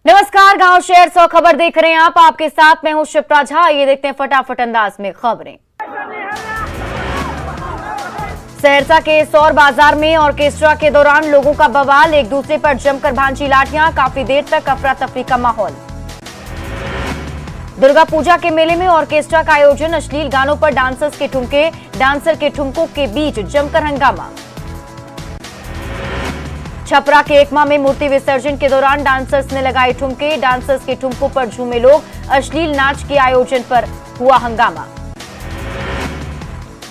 नमस्कार, गांव शहर 100 खबर देख रहे हैं आप। आपके साथ मैं हूं शिप्रा झा। ये देखते हैं फटाफट अंदाज में खबरें। सहरसा के सौर बाजार में ऑर्केस्ट्रा के दौरान लोगों का बवाल, एक दूसरे पर जमकर भांजी लाठियां, काफी देर तक अफरा तफरी का माहौल। दुर्गा पूजा के मेले में ऑर्केस्ट्रा का आयोजन, अश्लील गानों पर डांसर्स के ठुमके, डांसर के ठुमकों के बीच जमकर हंगामा। छपरा के एकमा में मूर्ति विसर्जन के दौरान डांसर्स ने लगाए ठुमके, डांसर्स के ठुमकों पर झूमे लोग, अश्लील नाच के आयोजन पर हुआ हंगामा।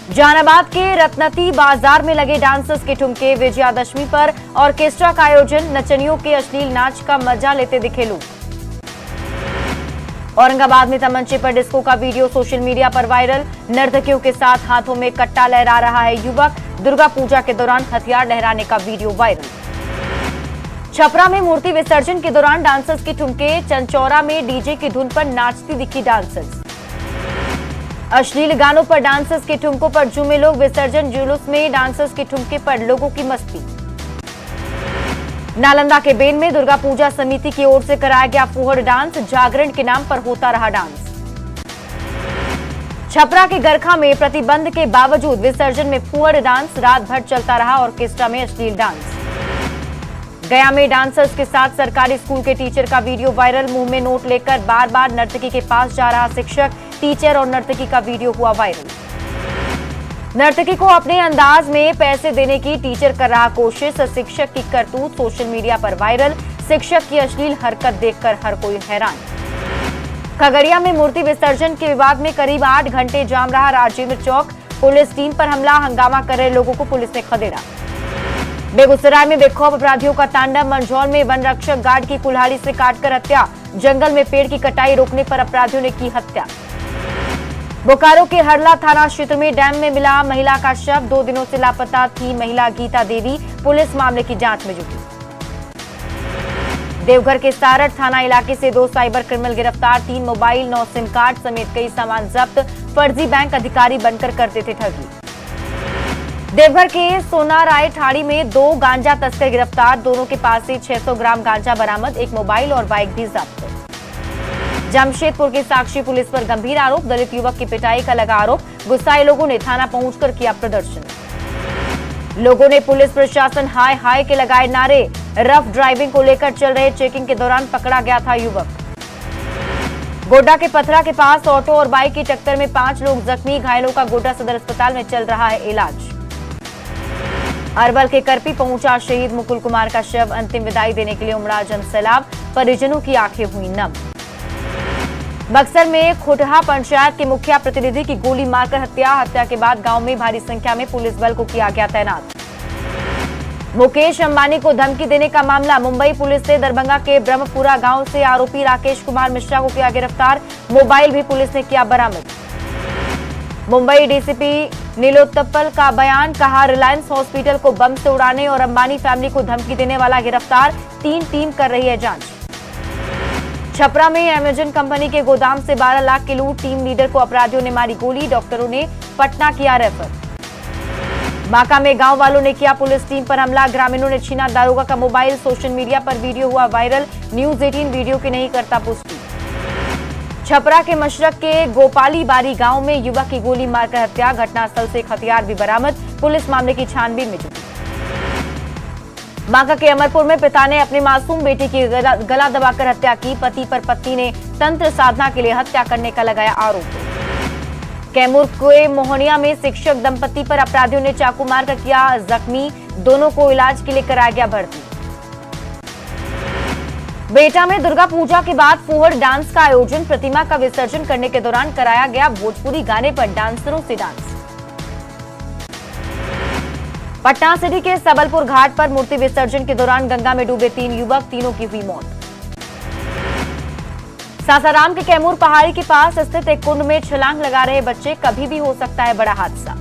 जहानाबाद के रत्नती बाजार में लगे डांसर्स के ठुमके, विजयादशमी पर ऑर्केस्ट्रा का आयोजन, नचनियों के अश्लील नाच का मजा लेते दिखे लोग। औरंगाबाद में तमंचे पर डिस्को का वीडियो सोशल मीडिया पर वायरल, नर्तकियों के साथ हाथों में कट्टा लहरा रहा है युवक, दुर्गा पूजा के दौरान हथियार लहराने का वीडियो वायरल। छपरा में मूर्ति विसर्जन के दौरान डांसर्स के ठुमके, चंचौरा में डीजे की धुन पर नाचती दिखी डांसर्स। अश्लील गानों पर डांसर्स के ठुमकों पर झूमे लोग, विसर्जन जुलूस में डांसर्स के ठुमके पर लोगों की मस्ती। नालंदा के बेन में दुर्गा पूजा समिति की ओर से कराया गया फुहड़ डांस, जागरण के नाम पर होता रहा डांस। छपरा के गरखा में प्रतिबंध के बावजूद विसर्जन में फुहड़ डांस, रात भर चलता रहा ऑर्केस्ट्रा में अश्लील डांस। गया में डांसर्स के साथ सरकारी स्कूल के टीचर का वीडियो वायरल, मुंह में नोट लेकर बार बार नर्तकी के पास जा रहा शिक्षक, टीचर और नर्तकी का वीडियो हुआ वायरल। नर्तकी को अपने अंदाज में पैसे देने की टीचर कर रहा कोशिश, शिक्षक की करतूत सोशल मीडिया पर वायरल, शिक्षक की अश्लील हरकत देखकर हर कोई हैरान। खगड़िया में मूर्ति विसर्जन के विवाद में करीब 8 घंटे जाम रहा राजेंद्र चौक, पुलिस टीम पर हमला, हंगामा कर रहे लोगों को पुलिस ने खदेड़ा। बेगूसराय में बेखौफ अपराधियों का तांडव, मंझौल में वन रक्षक गार्ड की कुल्हाड़ी से काटकर हत्या, जंगल में पेड़ की कटाई रोकने पर अपराधियों ने की हत्या। बोकारो के हरला थाना क्षेत्र में डैम में मिला महिला का शव, 2 दिनों से लापता थी महिला गीता देवी, पुलिस मामले की जांच में जुटी। देवघर के सारठ थाना इलाके से 2 साइबर क्रिमिनल गिरफ्तार, 3 मोबाइल, 9 सिम कार्ड समेत कई सामान जब्त, फर्जी बैंक अधिकारी बनकर करते थे ठगी। देवघर के सोनाराय ठाड़ी में 2 गांजा तस्कर गिरफ्तार, दोनों के पास से 600 ग्राम गांजा बरामद, 1 मोबाइल और बाइक भी जब्त। जमशेदपुर के साक्षी पुलिस पर गंभीर आरोप, दलित युवक की पिटाई का लगा आरोप, गुस्साए लोगों ने थाना पहुंचकर किया प्रदर्शन। लोगों ने पुलिस प्रशासन हाय हाय के लगाए नारे, रफ ड्राइविंग को लेकर चल रहे चेकिंग के दौरान पकड़ा गया था युवक। गोड्डा के पथरा के पास ऑटो और बाइक की टक्कर में 5 लोग जख्मी, घायलों का गोड्डा सदर अस्पताल में चल रहा है इलाज। अरवल के करपी पहुंचा शहीद मुकुल कुमार का शव, अंतिम विदाई देने के लिए उमड़ा जनसैलाब, परिजनों की आंखें हुई नम। बक्सर में खुटहा पंचायत के मुखिया प्रतिनिधि की गोली मारकर हत्या के बाद गांव में भारी संख्या में पुलिस बल को किया गया तैनात। मुकेश अंबानी को धमकी देने का मामला, मुंबई पुलिस ने दरभंगा के ब्रह्मपुरा गांव से आरोपी राकेश कुमार मिश्रा को किया गिरफ्तार, मोबाइल भी पुलिस ने किया बरामद। मुंबई डीसीपी नीलोत्पल का बयान, कहा रिलायंस हॉस्पिटल को बम से उड़ाने और अंबानी फैमिली को धमकी देने वाला गिरफ्तार, 3 टीम कर रही है जांच। छपरा में अमेजन कंपनी के गोदाम से 12 लाख की लूट, टीम लीडर को अपराधियों ने मारी गोली, डॉक्टरों ने पटना किया रेफर। बांका में गांव वालों ने किया पुलिस टीम पर हमला, ग्रामीणों ने छीना दारोगा का मोबाइल, सोशल मीडिया पर वीडियो हुआ वायरल, न्यूज 18 वीडियो की नहीं करता पुष्टि। छपरा के मशरक के गोपाली बारी गांव में युवक की गोली मारकर हत्या, घटनास्थल से एक हथियार भी बरामद, पुलिस मामले की छानबीन में जुटी। बांका के अमरपुर में पिता ने अपने मासूम बेटे की गला दबाकर हत्या की, पति पर पत्नी ने तंत्र साधना के लिए हत्या करने का लगाया आरोप। कैमूर के मोहनिया में शिक्षक दंपति पर अपराधियों ने चाकू मारकर किया जख्मी, दोनों को इलाज के लिए कराया गया भर्ती। बेटा में दुर्गा पूजा के बाद फुहड़ डांस का आयोजन, प्रतिमा का विसर्जन करने के दौरान कराया गया भोजपुरी गाने पर डांसरों से डांस। पटना सिटी के सबलपुर घाट पर मूर्ति विसर्जन के दौरान गंगा में डूबे 3 युवक, तीनों की हुई मौत। सासाराम के कैमूर पहाड़ी के पास स्थित एक कुंड में छलांग लगा रहे बच्चे, कभी भी हो सकता है बड़ा हादसा।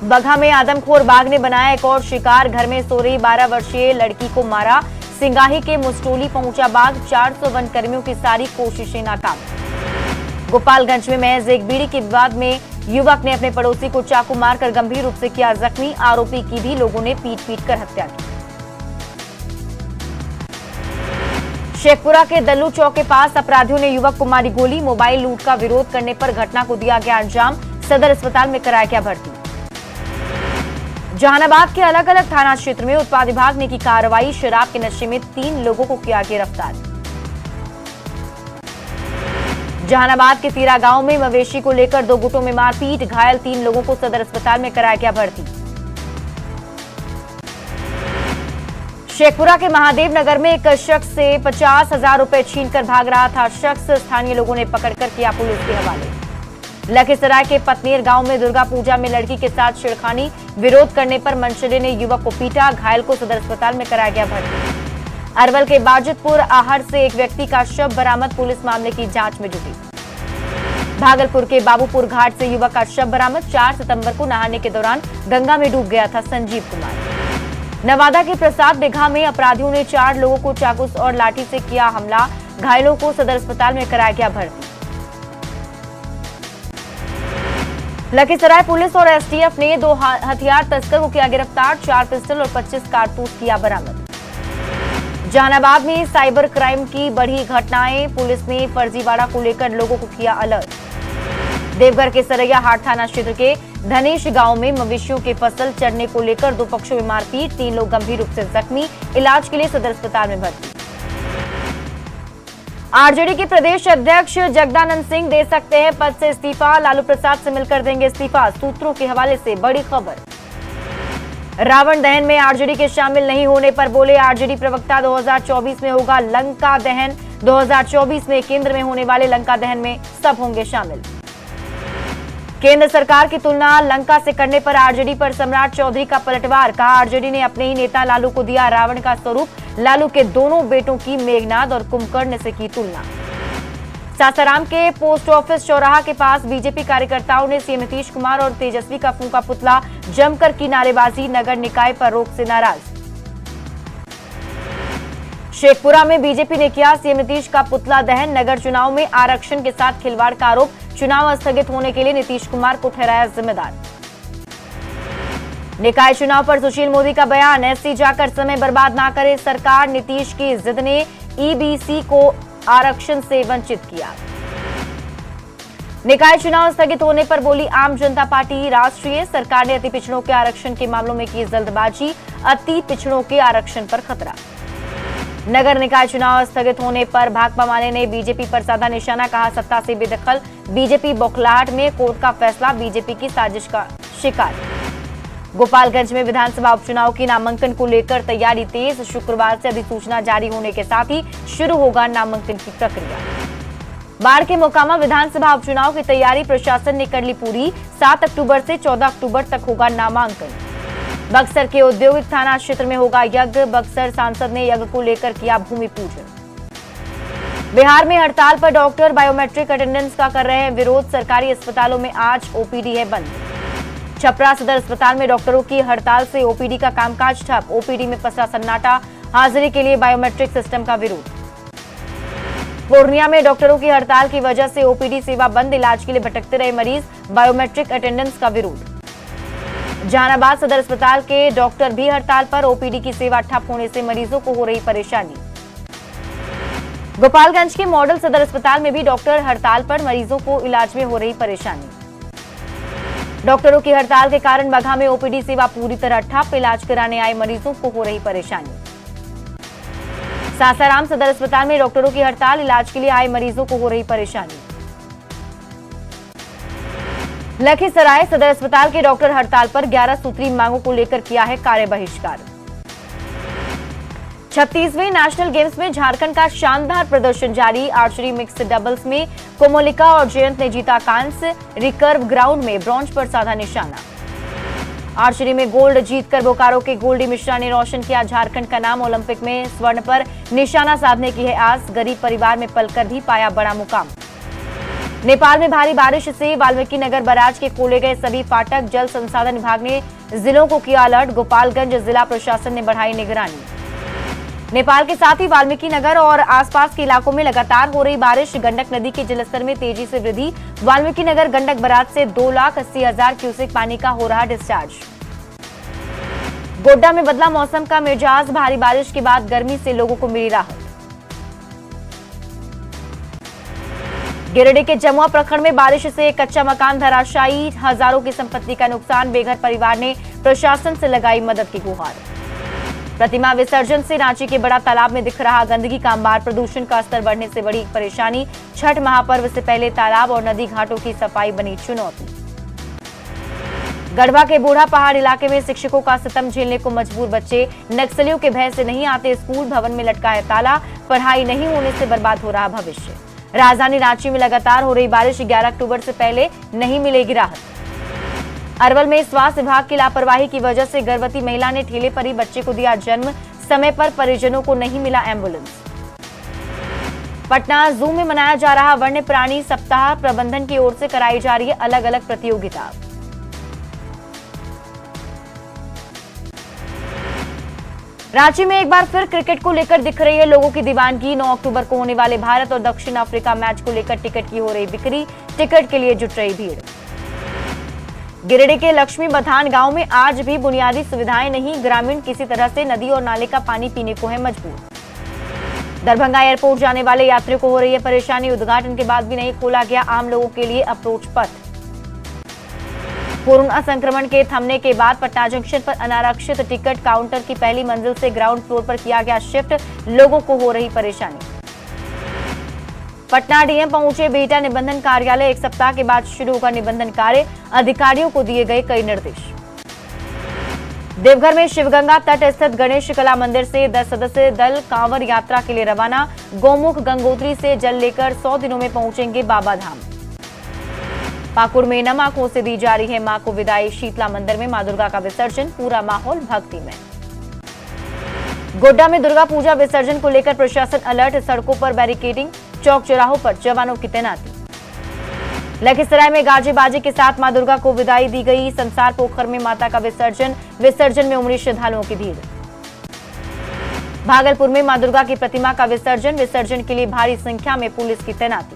बगहा में आदमखोर बाघ ने बनाया एक और शिकार, घर में सो रही 12 वर्षीय लड़की को मारा, सिंगाही के मुस्टोली पहुंचा बाघ, 400 वन कर्मियों की सारी कोशिशें नाकाम। गोपालगंज में महज एक बीड़ी के विवाद में युवक ने अपने पड़ोसी को चाकू मारकर गंभीर रूप से किया जख्मी, आरोपी की भी लोगों ने पीट कर हत्या की। शेखपुरा के दल्लू चौक के पास अपराधियों ने युवक को मारी गोली। मोबाइल लूट का विरोध करने पर घटना को दिया गया अंजाम। सदर अस्पताल में कराया गया भर्ती। जहानाबाद के अलग अलग थाना क्षेत्र में उत्पाद विभाग ने की कार्रवाई। शराब के नशे में 3 लोगों को किया गिरफ्तार। जहानाबाद के तीरा गांव में मवेशी को लेकर 2 गुटों में मारपीट। घायल 3 लोगों को सदर अस्पताल में कराया गया भर्ती। शेखपुरा के महादेव नगर में एक शख्स से 50,000 रुपए छीनकर भाग रहा था। शख्स स्थानीय लोगों ने पकड़कर किया पुलिस के हवाले। लखीसराय के पतनेर गांव में दुर्गा पूजा में लड़की के साथ छेड़खानी। विरोध करने पर मनचले ने युवक को पीटा। घायल को सदर अस्पताल में कराया गया भर्ती। अरवल के बाजितपुर आहड़ से एक व्यक्ति का शव बरामद। पुलिस मामले की जांच में जुटी। भागलपुर के बाबूपुर घाट से युवक का शव बरामद। 4 सितंबर को नहाने के दौरान गंगा में डूब गया था संजीव कुमार। नवादा के प्रसाद बिघा में अपराधियों ने 4 लोगों को चाकू और लाठी से किया हमला। घायलों को सदर अस्पताल में कराया गया भर्ती। लखीसराय पुलिस और एसटीएफ ने 2 हथियार तस्कर को किया गिरफ्तार। 4 पिस्टल और 25 कारतूस किया बरामद। जहानाबाद में साइबर क्राइम की बढ़ी घटनाएं। पुलिस ने फर्जीवाड़ा को लेकर लोगों को किया अलर्ट। देवघर के सरैया हाट थाना क्षेत्र के धनेश गांव में मवेशियों के फसल चढ़ने को लेकर 2 पक्षों में मारपीट। 3 लोग गंभीर रूप से जख्मी। इलाज के लिए सदर अस्पताल में भर्ती। आरजेडी के प्रदेश अध्यक्ष जगदानंद सिंह दे सकते हैं पद से इस्तीफा। लालू प्रसाद से मिलकर देंगे इस्तीफा। सूत्रों के हवाले से बड़ी खबर। रावण दहन में आरजेडी के शामिल नहीं होने पर बोले आरजेडी प्रवक्ता 2024 में होगा लंका दहन। 2024 में केंद्र में होने वाले लंका दहन में सब होंगे शामिल। केंद्र सरकार की तुलना लंका से करने पर आरजेडी पर सम्राट चौधरी का पलटवार। कहा आरजेडी ने अपने ही नेता लालू को दिया रावण का स्वरूप। लालू के दोनों बेटों की मेघनाद और कुंभकर्ण से की तुलना। सासाराम के पोस्ट ऑफिस चौराहा के पास बीजेपी कार्यकर्ताओं ने सीएम नीतीश कुमार और तेजस्वी का फूंका पुतला। जमकर की नारेबाजी। नगर निकाय पर रोक से नाराज। शेखपुरा में बीजेपी ने किया सीएम नीतीश का पुतला दहन। नगर चुनाव में आरक्षण के साथ खिलवाड़ का आरोप। चुनाव स्थगित होने के लिए नीतीश कुमार को ठहराया जिम्मेदार। निकाय चुनाव पर सुशील मोदी का बयान। एससी जाकर समय बर्बाद ना करे सरकार। नीतीश की जिद ने ईबीसी को आरक्षण से वंचित किया। निकाय चुनाव स्थगित होने पर बोली आम जनता पार्टी राष्ट्रीय। सरकार ने अति पिछड़ों के आरक्षण के मामलों में की जल्दबाजी। अति पिछड़ों के आरक्षण पर खतरा। नगर निकाय चुनाव स्थगित होने पर भाकपा माले ने बीजेपी पर साधा निशाना। कहा सत्ता से बेदखल बीजेपी बौखलाहट में। कोर्ट का फैसला बीजेपी की साजिश का शिकार। गोपालगंज में विधानसभा उपचुनाव की नामांकन को लेकर तैयारी तेज। शुक्रवार से अधिसूचना जारी होने के साथ ही शुरू होगा नामांकन की प्रक्रिया। बाढ़ के मोकामा विधानसभा उपचुनाव की तैयारी प्रशासन ने कर ली पूरी। 7 अक्टूबर से 14 अक्टूबर तक होगा नामांकन। बक्सर के औद्योगिक थाना क्षेत्र में होगा यज्ञ। बक्सर सांसद ने यज्ञ को लेकर किया भूमि पूजन। बिहार में हड़ताल पर डॉक्टर बायोमेट्रिक अटेंडेंस का कर रहे हैं विरोध। सरकारी अस्पतालों में आज ओपीडी है बंद। छपरा सदर अस्पताल में डॉक्टरों की हड़ताल से ओपीडी का कामकाज ठप। ओपीडी में पसरा सन्नाटा। हाजिरी के लिए बायोमेट्रिक सिस्टम का विरोध। पूर्णिया में डॉक्टरों की हड़ताल की वजह से ओपीडी सेवा बंद। इलाज के लिए भटकते रहे मरीज। बायोमेट्रिक अटेंडेंस का विरोध। जहानाबाद सदर अस्पताल के डॉक्टर भी हड़ताल पर। ओपीडी की सेवा ठप होने से मरीजों को हो रही परेशानी। गोपालगंज के मॉडल सदर अस्पताल में भी डॉक्टर हड़ताल पर। मरीजों को इलाज में हो रही परेशानी। डॉक्टरों की हड़ताल के कारण बगहा में ओपीडी सेवा पूरी तरह ठप। इलाज कराने आए मरीजों को हो रही परेशानी। सासाराम सदर अस्पताल में डॉक्टरों की हड़ताल। इलाज के लिए आए मरीजों को हो रही परेशानी। लखीसराय सदर अस्पताल के डॉक्टर हड़ताल पर। 11 सूत्री मांगों को लेकर किया है कार्य बहिष्कार। 36वें नेशनल गेम्स में झारखंड का शानदार प्रदर्शन जारी। आर्चरी मिक्स्ड डबल्स में कोमोलिका और जयंत ने जीता कांस्य। रिकर्व ग्राउंड में ब्रॉन्ज पर साधा निशाना। आर्चरी में गोल्ड जीतकर बोकारो के गोल्डी मिश्रा ने रोशन किया झारखंड का नाम। ओलंपिक में स्वर्ण पर निशाना साधने की है आस। गरीब परिवार में पलकर भी पाया बड़ा मुकाम। नेपाल में भारी बारिश से वाल्मीकि नगर बैराज के खोले गए सभी फाटक। जल संसाधन विभाग ने जिलों को किया अलर्ट। गोपालगंज जिला प्रशासन ने बढ़ाई निगरानी। नेपाल के साथ ही वाल्मीकि नगर और आसपास के इलाकों में लगातार हो रही बारिश। गंडक नदी के जलस्तर में तेजी से वृद्धि। वाल्मीकि नगर गंडक बैराज से 2,80,000 क्यूसेक पानी का हो रहा डिस्चार्ज। गोड्डा में बदला मौसम का मिजाज। भारी बारिश के बाद गर्मी से लोगों को मिली राहत। गिरिडीह के जमुआ प्रखंड में बारिश से एक कच्चा मकान धराशायी, हजारों की संपत्ति का नुकसान। बेघर परिवार ने प्रशासन से लगाई मदद की गुहार। प्रतिमा विसर्जन से रांची के बड़ा तालाब में दिख रहा गंदगी का अंबार। प्रदूषण का स्तर बढ़ने से बड़ी परेशानी। छठ महापर्व से पहले तालाब और नदी घाटों की सफाई बनी चुनौती। गढ़वा के बूढ़ा पहाड़ इलाके में शिक्षकों का सितम झेलने को मजबूर बच्चे। नक्सलियों के भय से नहीं आते स्कूल, भवन में लटका है ताला। पढ़ाई नहीं होने से बर्बाद हो रहा भविष्य। राजधानी रांची में लगातार हो रही बारिश, 11 अक्टूबर से पहले नहीं मिलेगी राहत। अरवल में स्वास्थ्य विभाग की लापरवाही की वजह से गर्भवती महिला ने ठेले पर ही बच्चे को दिया जन्म। समय पर परिजनों को नहीं मिला एम्बुलेंस। पटना जू में मनाया जा रहा वन्य प्राणी सप्ताह, प्रबंधन की ओर से कराई जा रही है अलग अलग प्रतियोगिता। रांची में एक बार फिर क्रिकेट को लेकर दिख रही है लोगों की दीवानगी। 9 अक्टूबर को होने वाले भारत और दक्षिण अफ्रीका मैच को लेकर टिकट की हो रही बिक्री। टिकट के लिए जुट रही भीड़। गिरिडीह के लक्ष्मी बथान गांव में आज भी बुनियादी सुविधाएं नहीं। ग्रामीण किसी तरह से नदी और नाले का पानी पीने को है मजबूर। दरभंगा एयरपोर्ट जाने वाले यात्रियों को हो रही है परेशानी। उद्घाटन के बाद भी नहीं खोला गया आम लोगों के लिए अप्रोच पथ। कोरोना संक्रमण के थमने के बाद पटना जंक्शन पर अनारक्षित टिकट काउंटर की पहली मंजिल से ग्राउंड फ्लोर पर किया गया शिफ्ट। लोगों को हो रही परेशानी। पटना डीएम पहुंचे बिहटा निबंधन कार्यालय। एक सप्ताह के बाद शुरू होगा निबंधन कार्य। अधिकारियों को दिए गए कई निर्देश। देवघर में शिवगंगा तट स्थित गणेश कला मंदिर से 10 सदस्यीय दल कांवड़ यात्रा के लिए रवाना। गौमुख गंगोत्री से जल लेकर 100 दिनों में पहुंचेंगे बाबा धाम। पाकुड़ में नम आंखों से दी जा रही है मां को विदाई। शीतला मंदिर में मां दुर्गा का विसर्जन, पूरा माहौल भक्ति में। गोड्डा में दुर्गा पूजा विसर्जन को लेकर प्रशासन अलर्ट। सड़कों पर बैरिकेडिंग, चौक चौराहों पर जवानों की तैनाती। लखीसराय में गाजे बाजे के साथ मां दुर्गा को विदाई दी गई। संसार पोखर में माता का विसर्जन में उमड़ी श्रद्धालुओं की भीड़। भागलपुर में मां दुर्गा की प्रतिमा का विसर्जन के लिए भारी संख्या में पुलिस की तैनाती।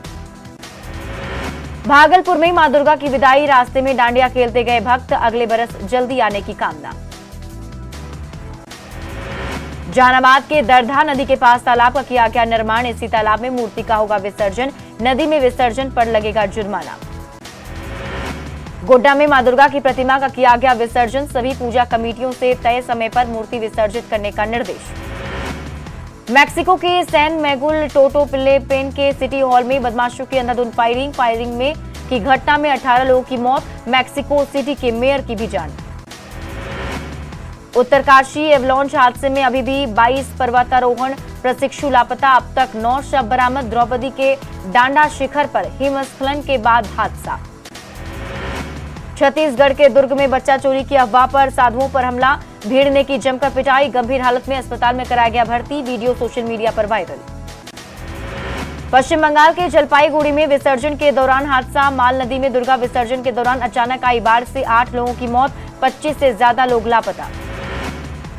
भागलपुर में मां दुर्गा की विदाई, रास्ते में डांडिया खेलते गए भक्त। अगले बरस जल्दी आने की कामना। जहानाबाद के दरधा नदी के पास तालाब का किया गया निर्माण। इसी तालाब में मूर्ति का होगा विसर्जन। नदी में विसर्जन पर लगेगा जुर्माना। गोड्डा में मां दुर्गा की प्रतिमा का किया गया विसर्जन। सभी पूजा कमेटियों से तय समय पर मूर्ति विसर्जित करने का निर्देश। मैक्सिको के सैन मैगुल टोटो फिलिपिन के सिटी हॉल में बदमाशों की अंधाधुंध फायरिंग में की घटना में 18 लोगों की मौत। मैक्सिको सिटी के मेयर की भी जान। उत्तरकाशी एवलॉन्च हादसे में अभी भी 22 पर्वतारोहण प्रशिक्षु लापता। अब तक 9 शव बरामद। द्रौपदी के डांडा शिखर पर हिमस्खलन के बाद हादसा। छत्तीसगढ़ के दुर्ग में बच्चा चोरी की अफवाह पर साधुओं पर हमला। भीड़ ने की जमकर पिटाई। गंभीर हालत में अस्पताल में कराया गया भर्ती। वीडियो सोशल मीडिया पर वायरल। पश्चिम बंगाल के जलपाईगुड़ी में विसर्जन के दौरान हादसा। माल नदी में दुर्गा विसर्जन के दौरान अचानक आई बाढ़ से 8 लोगों की मौत। 25 से ज्यादा लोग लापता।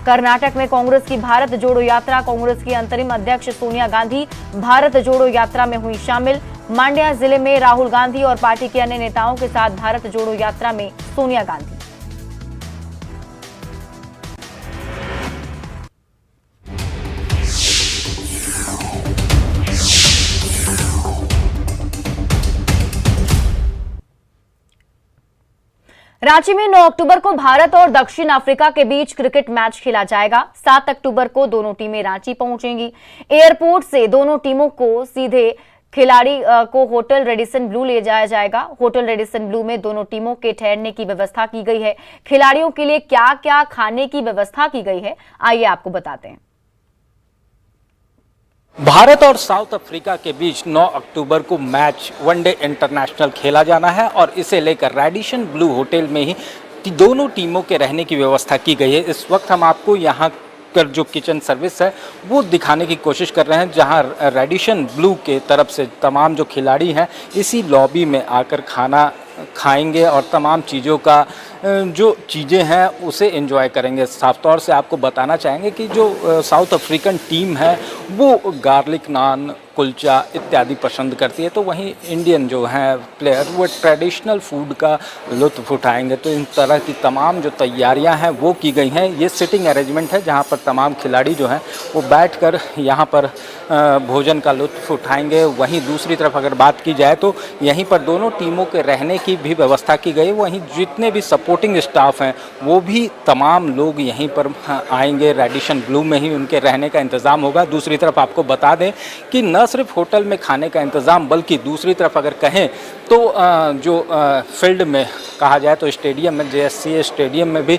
कर्नाटक में कांग्रेस की भारत जोड़ो यात्रा। कांग्रेस की अंतरिम अध्यक्ष सोनिया गांधी भारत जोड़ो यात्रा में हुई शामिल। मांड्या जिले में राहुल गांधी और पार्टी के अन्य नेताओं के साथ भारत जोड़ो यात्रा में सोनिया गांधी। रांची में 9 अक्टूबर को भारत और दक्षिण अफ्रीका के बीच क्रिकेट मैच खेला जाएगा। 7 अक्टूबर को दोनों टीमें रांची पहुंचेंगी। एयरपोर्ट से दोनों टीमों को सीधे खिलाड़ी को होटल रेडिसन ब्लू ले जाया जाएगा। होटल रेडिसन ब्लू में दोनों टीमों के ठहरने की व्यवस्था की गई है। खिलाड़ियों के लिए क्या क्या खाने की व्यवस्था की गई है, आइए आपको बताते हैं। भारत और साउथ अफ्रीका के बीच 9 अक्टूबर को मैच वनडे इंटरनेशनल खेला जाना है और इसे लेकर रेडिसन ब्लू होटल में ही दोनों टीमों के रहने की व्यवस्था की गई है। इस वक्त हम आपको यहाँ कर जो किचन सर्विस है वो दिखाने की कोशिश कर रहे हैं, जहाँ रेडिसन ब्लू के तरफ से तमाम जो खिलाड़ी हैं इसी लॉबी में आकर खाना खाएंगे और तमाम चीज़ों का जो चीज़ें हैं उसे एंजॉय करेंगे। साफ तौर से आपको बताना चाहेंगे कि जो साउथ अफ्रीकन टीम है वो गार्लिक नान, कुलचा इत्यादि पसंद करती है, तो वहीं इंडियन जो हैं प्लेयर वो ट्रेडिशनल फूड का लुत्फ़ उठाएंगे। तो इन तरह की तमाम जो तैयारियां हैं वो की गई हैं। ये सिटिंग अरेंजमेंट है जहां पर तमाम खिलाड़ी जो हैं वो बैठकर यहां पर भोजन का लुत्फ़ उठाएंगे। वहीं दूसरी तरफ अगर बात की जाए तो यहीं पर दोनों टीमों के रहने की भी व्यवस्था की गई। वहीं जितने भी सपोर्टिंग स्टाफ हैं वो भी तमाम लोग यहीं पर आएंगे। रेडिशन ब्लू में ही उनके रहने का इंतज़ाम होगा। दूसरी तरफ आपको बता दें कि न सिर्फ होटल में खाने का इंतज़ाम बल्कि दूसरी तरफ अगर कहें तो जो फील्ड में कहा जाए तो स्टेडियम में, JSCA स्टेडियम में भी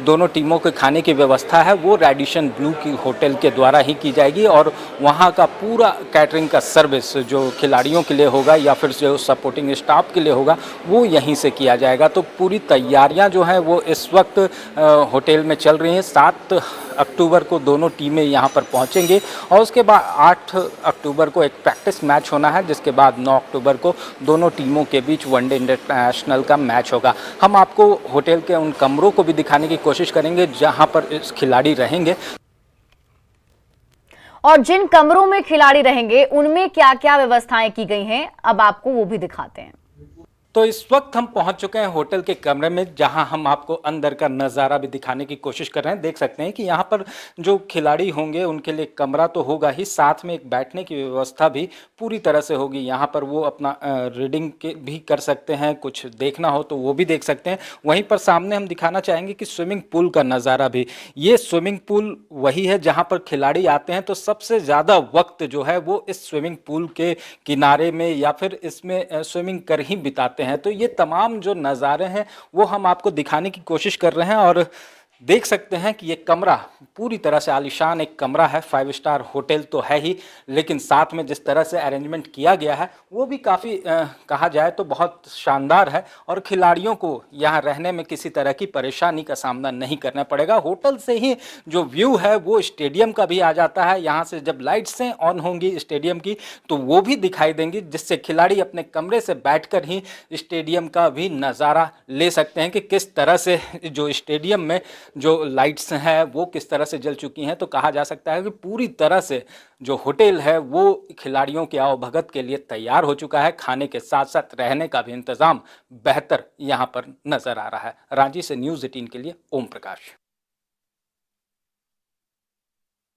दोनों टीमों के खाने की व्यवस्था है वो रेडिशन ब्लू की होटल के द्वारा ही की जाएगी। और वहाँ का पूरा कैटरिंग का सर्विस जो खिलाड़ियों के लिए होगा या फिर जो सपोर्टिंग स्टाफ के लिए होगा वो यहीं से किया जाएगा। तो पूरी तैयारियां जो हैं वो इस वक्त होटल में चल रही हैं। 7 अक्टूबर को दोनों टीमें यहां पर पहुंचेंगी और उसके बाद 8 अक्टूबर को एक प्रैक्टिस मैच होना है, जिसके बाद 9 अक्टूबर को दोनों टीमों के बीच वनडे इंटरनेशनल का मैच होगा। हम आपको होटल के उन कमरों को भी दिखाने की कोशिश करेंगे जहां पर इस खिलाड़ी रहेंगे और जिन कमरों में खिलाड़ी रहेंगे उनमें क्या क्या व्यवस्थाएं की गई हैं, अब आपको वो भी दिखाते हैं। तो इस वक्त हम पहुंच चुके हैं होटल के कमरे में जहां हम आपको अंदर का नज़ारा भी दिखाने की कोशिश कर रहे हैं। देख सकते हैं कि यहां पर जो खिलाड़ी होंगे उनके लिए कमरा तो होगा ही, साथ में एक बैठने की व्यवस्था भी पूरी तरह से होगी। यहां पर वो अपना रीडिंग के भी कर सकते हैं, कुछ देखना हो तो वो भी देख सकते हैं। वहीं पर सामने हम दिखाना चाहेंगे कि स्विमिंग पूल का नज़ारा भी। ये स्विमिंग पूल वही है जहाँ पर खिलाड़ी आते हैं तो सबसे ज़्यादा वक्त जो है वो इस स्विमिंग पूल के किनारे में या फिर इसमें स्विमिंग कर ही बिताते हैं। तो ये तमाम जो नज़ारे हैं वो हम आपको दिखाने की कोशिश कर रहे हैं और देख सकते हैं कि ये कमरा पूरी तरह से आलीशान एक कमरा है। 5 स्टार होटल तो है ही, लेकिन साथ में जिस तरह से अरेंजमेंट किया गया है वो भी काफ़ी कहा जाए तो बहुत शानदार है और खिलाड़ियों को यहाँ रहने में किसी तरह की परेशानी का सामना नहीं करना पड़ेगा। होटल से ही जो व्यू है वो स्टेडियम का भी आ जाता है। यहाँ से जब लाइट्सें ऑन होंगी स्टेडियम की तो वो भी दिखाई देंगी, जिससे खिलाड़ी अपने कमरे से बैठकर ही स्टेडियम का भी नज़ारा ले सकते हैं कि किस तरह से जो स्टेडियम में जो लाइट्स हैं वो किस तरह से जल चुकी हैं। तो कहा जा सकता है कि पूरी तरह से जो होटल है वो खिलाड़ियों के आवभगत के लिए तैयार हो चुका है। खाने के साथ साथ रहने का भी इंतज़ाम बेहतर यहाँ पर नज़र आ रहा है। रांची से न्यूज़ 18 के लिए ओम प्रकाश।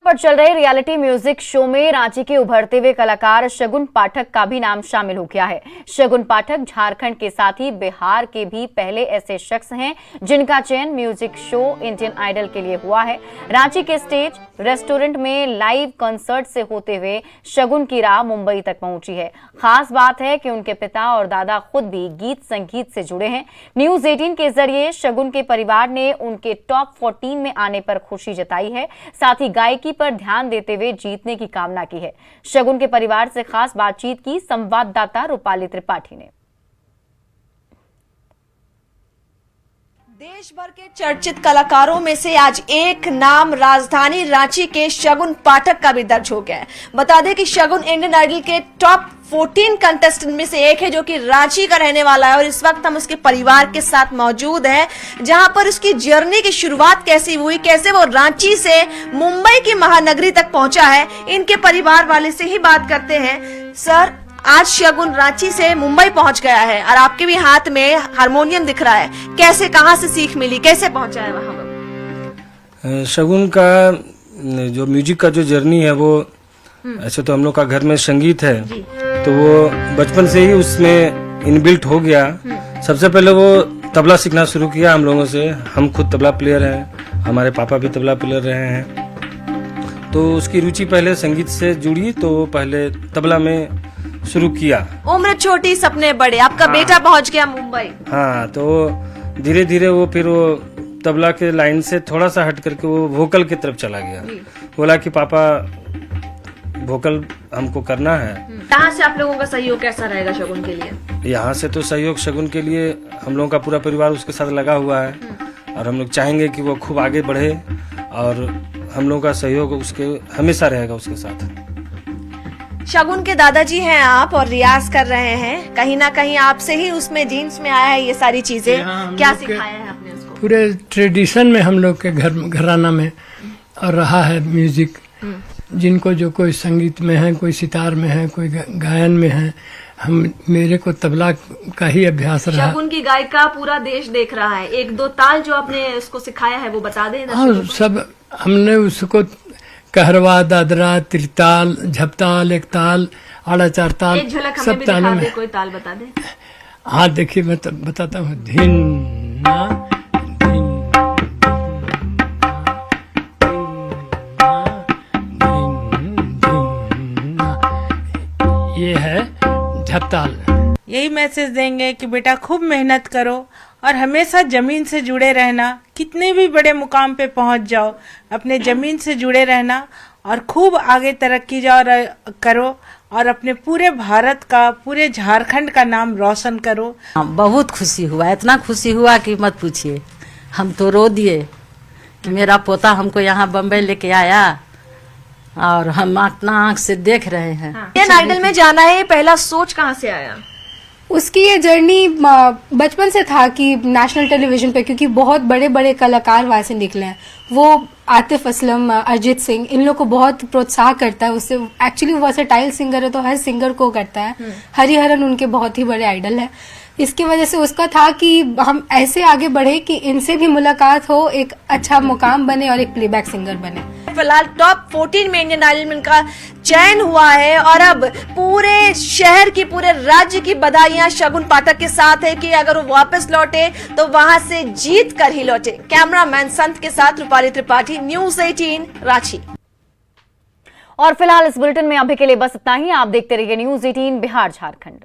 पर चल रहे रियलिटी म्यूजिक शो में रांची के उभरते हुए कलाकार शगुन पाठक का भी नाम शामिल हो गया है। शगुन पाठक झारखंड के साथ ही बिहार के भी पहले ऐसे शख्स हैं जिनका चयन म्यूजिक शो इंडियन आइडल के लिए हुआ है। रांची के स्टेज रेस्टोरेंट में लाइव कॉन्सर्ट से होते हुए शगुन की राह मुंबई तक पहुंची है। खास बात है कि उनके पिता और दादा खुद भी गीत संगीत से जुड़े हैं। न्यूज़ 18 के जरिए शगुन के परिवार ने उनके टॉप 14 में आने पर खुशी जताई है, साथ ही गायकी पर ध्यान देते हुए जीतने की कामना की है। शगुन के परिवार से खास बातचीत की संवाददाता रूपाली त्रिपाठी ने। देश भर के चर्चित कलाकारों में से आज एक नाम राजधानी रांची के शगुन पाठक का भी दर्ज हो गया है। बता दें कि शगुन इंडियन आइडल के टॉप 14 कंटेस्टेंट में से एक है जो कि रांची का रहने वाला है और इस वक्त हम उसके परिवार के साथ मौजूद हैं, जहां पर उसकी जर्नी की शुरुआत कैसी हुई, कैसे वो रांची से मुंबई की महानगरी तक पहुंचा है। इनके परिवार वाले से ही बात करते हैं। सर, आज शगुन रांची से मुंबई पहुंच गया है और आपके भी हाथ में हारमोनियम दिख रहा है। कैसे, कहां से सीख मिली, कैसे पहुंचा है वहां पर? शगुन का जो म्यूजिक का जो जर्नी है वो ऐसे तो हम लोग का घर में संगीत है तो वो बचपन से ही उसमें इनबिल्ट हो गया। सबसे पहले वो तबला सीखना शुरू किया हम लोगों से। हम खुद तबला प्लेयर हैं, हमारे पापा भी तबला प्लेयर रहे हैं, तो उसकी रुचि पहले संगीत से जुड़ी तो वो पहले तबला में शुरू किया। उम्र छोटी सपने बड़े, आपका बेटा पहुंच गया मुंबई। हाँ, तो धीरे धीरे वो फिर वो तबला के लाइन से थोड़ा सा हट करके वो वोकल की तरफ चला गया। बोला कि पापा वोकल हमको करना है। यहाँ से आप लोगों का सहयोग कैसा रहेगा शगुन के लिए? यहाँ से तो सहयोग शगुन के लिए हम लोगों का पूरा परिवार उसके साथ लगा हुआ है और हम लोग चाहेंगे कि वो खूब आगे बढ़े और हम लोगों का सहयोग उसके हमेशा रहेगा उसके साथ। शगुन के दादाजी हैं आप और रियाज कर रहे हैं, कहीं ना कहीं आपसे ही उसमें जीन्स में आया है ये सारी चीजें। क्या सिखाया है आपने उसको? पूरे ट्रेडिशन में हम लोग के घराना में और रहा है म्यूजिक। जिनको जो कोई संगीत में है, कोई सितार में है, कोई गायन में है, मेरे को तबला का ही अभ्यास रहा। शगुन की गायिका पूरा देश देख रहा है। एक दो ताल जो आपने उसको सिखाया है वो बता दें। हाँ, सब हमने उसको कहरवा, दादरा, त्रिताल, झपताल, एक ताल, आड़ा चार ताल, एक झलक हमें सब भी तालों दिखा में। दे, कोई ताल बता दे। हाँ देखिए, मैं बताता हूँ। धिन ना, धिन, ये है झपताल। यही मैसेज देंगे कि बेटा खूब मेहनत करो और हमेशा जमीन से जुड़े रहना। कितने भी बड़े मुकाम पे पहुंच जाओ, अपने जमीन से जुड़े रहना और खूब आगे तरक्की करो और अपने पूरे भारत का, पूरे झारखंड का नाम रोशन करो। बहुत खुशी हुआ, इतना खुशी हुआ कि मत पूछिए। हम तो रो दिए कि मेरा पोता हमको यहाँ बम्बई लेके आया और हम अपना आँख से देख रहे हैं। इंडियन आइडल में जाना है, पहला सोच कहाँ से आया? उसकी ये जर्नी बचपन से था कि नेशनल टेलीविजन पे, क्योंकि बहुत बड़े बड़े कलाकार वहाँ से निकले हैं। वो आतिफ असलम, अरिजीत सिंह, इन लोग को बहुत प्रोत्साहन करता है। उससे एक्चुअली वो वर्सेटाइल सिंगर है तो हर सिंगर को करता है। हरिहरन उनके बहुत ही बड़े आइडल है। इसकी वजह से उसका था कि हम ऐसे आगे बढ़े कि इनसे भी मुलाकात हो, एक अच्छा मुकाम बने और एक प्लेबैक सिंगर बने। फिलहाल टॉप 14 में इंडियन आइडल में इनका चयन हुआ है और अब पूरे शहर की, पूरे राज्य की बधाइयां शगुन पाठक के साथ है कि अगर वो वापस लौटे तो वहां से जीत कर ही लौटे। कैमरामैन संत के साथ रूपाली त्रिपाठी, न्यूज़ 18 रांची। और फिलहाल इस बुलेटिन में अभी के लिए बस इतना ही। आप देखते रहिए न्यूज़ 18 बिहार झारखंड।